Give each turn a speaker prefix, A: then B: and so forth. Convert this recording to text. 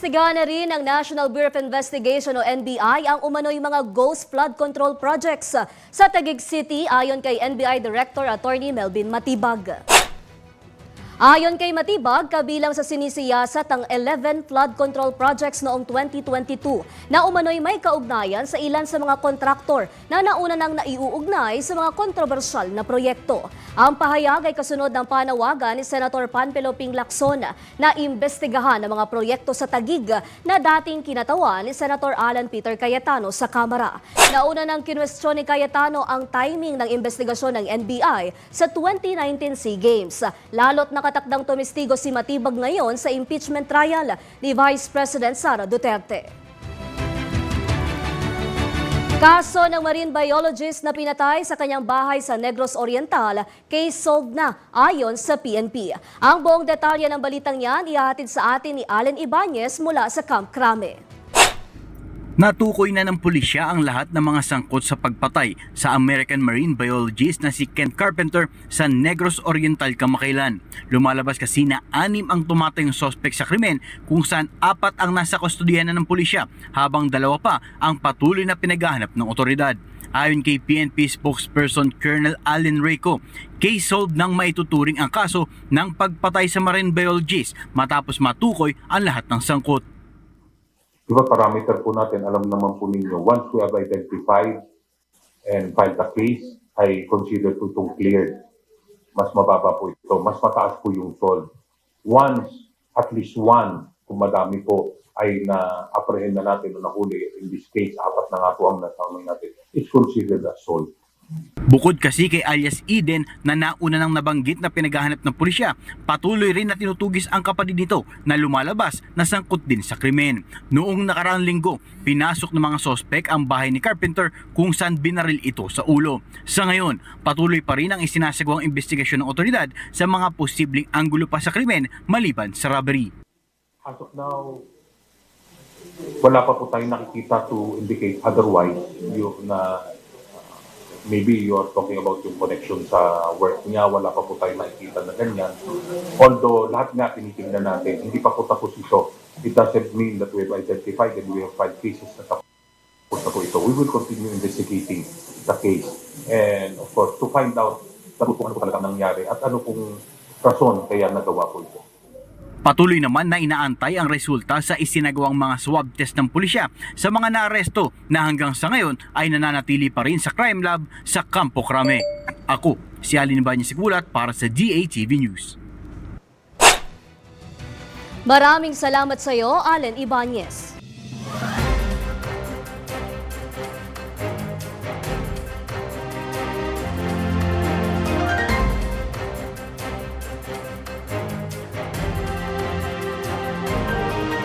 A: Iniimbestigahan na rin ng National Bureau of Investigation o NBI ang umano'y mga ghost flood control projects sa Taguig City ayon kay NBI Director Attorney Melvin Matibag. Ayon kay Matibag, kabilang sa sinisiyasat ang 11 flood control projects noong 2022 na umano'y may kaugnayan sa ilan sa mga kontraktor na nauna nang naiuugnay sa mga kontrobersyal na proyekto. Ang pahayag ay kasunod ng panawagan ni Senator Panfilo Ping Lacson na imbestigahan ang mga proyekto sa Taguig na dating kinatawan ni Senator Alan Peter Cayetano sa Kamara. Nauna nang kinwestiyon ni Cayetano ang timing ng investigasyon ng NBI sa 2019 SEA Games. Lalo't nakatakdang tumistigo si Matibag ngayon sa impeachment trial ni Vice President Sara Duterte. Kaso ng marine biologist na pinatay sa kanyang bahay sa Negros Oriental, case solved na ayon sa PNP. Ang buong detalye ng balitang yan ihahatid sa atin ni Allen Ibanez mula sa Camp Crame.
B: Natukoy na ng pulisya ang lahat ng mga sangkot sa pagpatay sa American marine biologist na si Kent Carpenter sa Negros Oriental kamakailan. Lumalabas kasi na 6 ang tumatayong suspect sa krimen kung saan 4 ang nasa kustodiyan na ng pulisya habang 2 pa ang patuloy na pinaghahanap ng otoridad. Ayon kay PNP spokesperson Colonel Allen Reyco, case solved nang maituturing ang kaso ng pagpatay sa marine biologist matapos matukoy ang lahat ng sangkot.
C: Diba parameter po natin, alam naman po ninyo, once we have identified and filed a case, I consider po itong cleared. Mas mababa po ito, mas mataas po yung solve. Once, at least one, kung madami po, ay na-apprehend na natin o nahuli, in this case, 4 na nga po ang nasamay natin, it's considered as solved.
B: Bukod kasi kay alias Eden na nauna nang nabanggit na pinaghahanap ng pulisya, patuloy rin na tinutugis ang kapatid nito na lumalabas na sangkot din sa krimen. Noong nakaraang linggo, pinasok ng mga sospek ang bahay ni Carpenter kung saan binaril ito sa ulo. Sa ngayon, patuloy pa rin ang isinasagawang investigasyon ng otoridad sa mga posibleng anggulo pa sa krimen maliban sa robbery.
C: As of now, wala pa po tayong nakikita to indicate otherwise yung na maybe you are talking about yung connection sa work niya, wala pa po tayo nakikita na ganyan. Although lahat nga tinitingnan natin, hindi pa po tapos ito. It doesn't mean that we have identified and we have 5 cases na tapos na po ito. We will continue investigating the case. And of course, to find out kung ano po talaga nangyari at ano pong rason kaya nagawa po ito.
B: Patuloy naman na inaantay ang resulta sa isinagawang mga swab test ng pulisya sa mga naaresto na hanggang sa ngayon ay nananatili pa rin sa crime lab sa Campo Crame. Ako, si Allen Ibanez para sa GATV News.
A: Maraming salamat sa iyo, Allen Ibanez.